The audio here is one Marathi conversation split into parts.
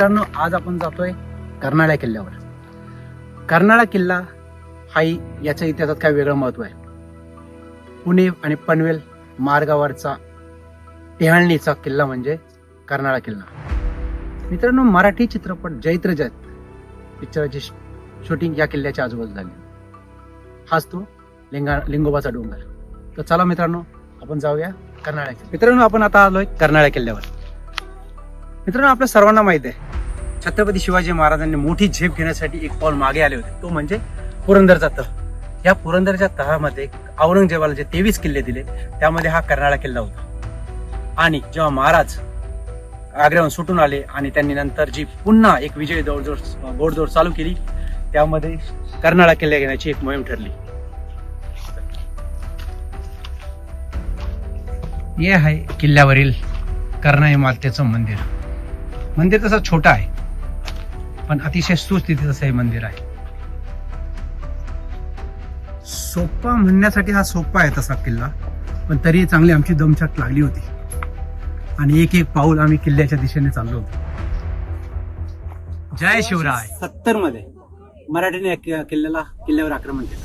मित्रांनो, आज आपण जातोय कर्नाळा किल्ल्यावर. कर्नाळा किल्ला हाही याच्या इतिहासात काय वेगळं महत्व आहे. पुणे आणि पनवेल मार्गावरचा टेहळणीचा किल्ला म्हणजे कर्नाळा किल्ला. मित्रांनो, मराठी चित्रपट जैत्र जैत पिक्चरची शूटिंग या किल्ल्याच्या आजूबाजूला झाली. हाच तो लिंगोबाचा डोंगर. तर चला मित्रांनो, आपण जाऊया कर्नाळा किल्ला. मित्रांनो, आपण आता आलोय कर्नाळा किल्ल्यावर. मित्रांनो, आपल्या सर्वांना माहित आहे, छत्रपती शिवाजी महाराजांनी मोठी झेप घेण्यासाठी एक पाऊल मागे आले होते, तो म्हणजे पुरंदरचा तह. या पुरंदरच्या तहामध्ये औरंगजेबाला जे 23 किल्ले दिले त्यामध्ये हा कर्नाळा किल्ला होता. आणि जेव्हा महाराज आग्र्याहून सुटून आले आणि त्यांनी नंतर जी पुन्हा एक विजय घोडदौड चालू केली, त्यामध्ये कर्नाळा किल्ला घेण्याची एक मोहीम ठरली. हे आहे किल्ल्यावरील कर्नाळी मातेचं मंदिर. मंदिर तसं छोटं आहे, पण अतिशय सुस्थितीत असं हे मंदिर आहे. सोपा म्हणण्यासाठी हा सोपा आहे तसा किल्ला, पण तरी चांगली आमची दमछाक लागली होती आणि एक एक पाऊल आम्ही किल्ल्याच्या दिशेने चाललो होतो. जय शिवराय. 70 मध्ये मराठ्याने किल्ल्यावर आक्रमण केलं.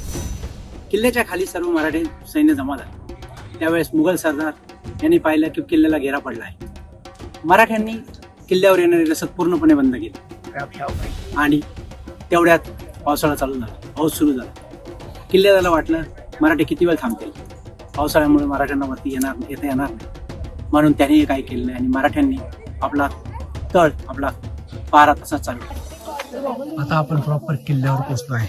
किल्ल्याच्या खाली सर्व मराठी सैन्य जमा झाले. त्यावेळेस मुघल सरदार यांनी पाहिलं की किल्ल्याला घेरा पडला आहे. मराठ्यांनी किल्ल्यावर येणारी रसद पूर्णपणे बंद केली आणि तेवढ्यात पावसाळा चालू झाला. पाऊस सुरू झाला. किल्ल्याला वाटलं मराठी किती वेळ थांबतील, पावसाळ्यामुळे मराठ्यांना वरती येता येणार नाही, म्हणून त्यांनी काही केलं नाही आणि मराठ्यांनी आपला पारा तसाच चालू केला. आता आपण प्रॉपर किल्ल्यावर पोहोचलो आहे.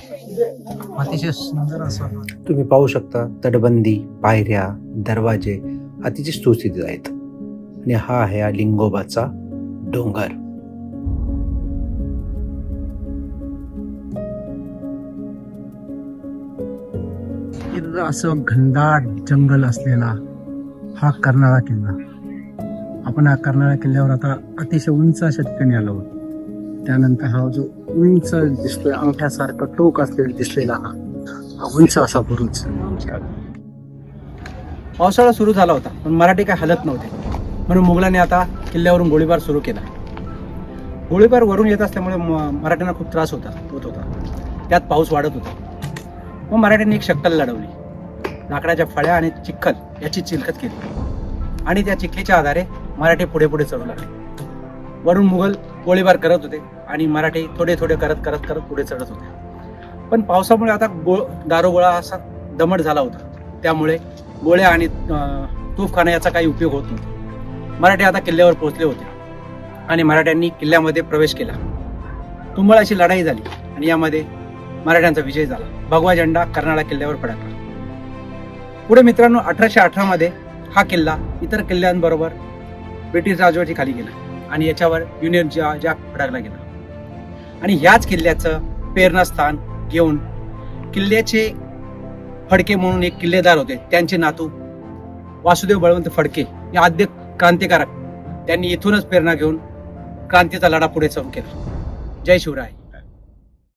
अतिशय सुंदर असं तुम्ही पाहू शकता. तटबंदी, पायऱ्या, दरवाजे अतिशय सुस्थितीत आहेत आणि हा आहे लिंगोबाचा डोंगर. असं घनदाट जंगल असलेला हा कर्नाळा किल्ला. आपण हा कर्नाळा किल्ल्यावर आता अतिशय उंच अशा ठिकाणी आलो आहोत. त्यानंतर हा जो उंच दिसतोय, अंगठ्यासारखा टोक असलेला दिसलेला हा उंच असा बुरुज. पावसाळा सुरू झाला होता, पण मराठी काय हलत नव्हते, म्हणून मुघलांनी आता किल्ल्यावरून गोळीबार सुरू केला. गोळीबार वरून येत असल्यामुळे मराठ्यांना खूप त्रास होत होता. त्यात पाऊस वाढत होता. मग मराठ्यांनी एक शक्कल लढवली. लाकडाच्या फळ्या आणि चिखल याची चिलखत केली आणि त्या चिखलीच्या आधारे मराठी पुढे पुढे चढू लागले. वरून मुघल गोळीबार करत होते आणि मराठी थोडे थोडे करत पुढे चढत होते. पण पावसामुळे आता दारुगोळा असा दमट झाला होता, त्यामुळे गोळ्या आणि तोफखाना याचा काही उपयोग होत नव्हता. मराठी आता किल्ल्यावर पोहोचले होते आणि मराठ्यांनी किल्ल्यामध्ये प्रवेश केला. तुंबळ अशी लढाई झाली आणि यामध्ये मराठ्यांचा विजय झाला. भगवा झेंडा कर्नाळा किल्ल्यावर फडकला. पुढे मित्रांनो, 1818 मध्ये हा किल्ला इतर किल्ल्यांबरोबर ब्रिटिश राजवटी खाली गेला आणि याच्यावर युनियन जॅक फडकला गेला. आणि ह्याच किल्ल्याचं प्रेरणास्थान घेऊन किल्ल्याचे फडके म्हणून एक किल्लेदार होते, त्यांचे नातू वासुदेव बळवंत फडके हे आद्य क्रांतिकारक, त्यांनी इथूनच प्रेरणा घेऊन क्रांतीचा लढा पुढे चालू केला. जय शिवराय.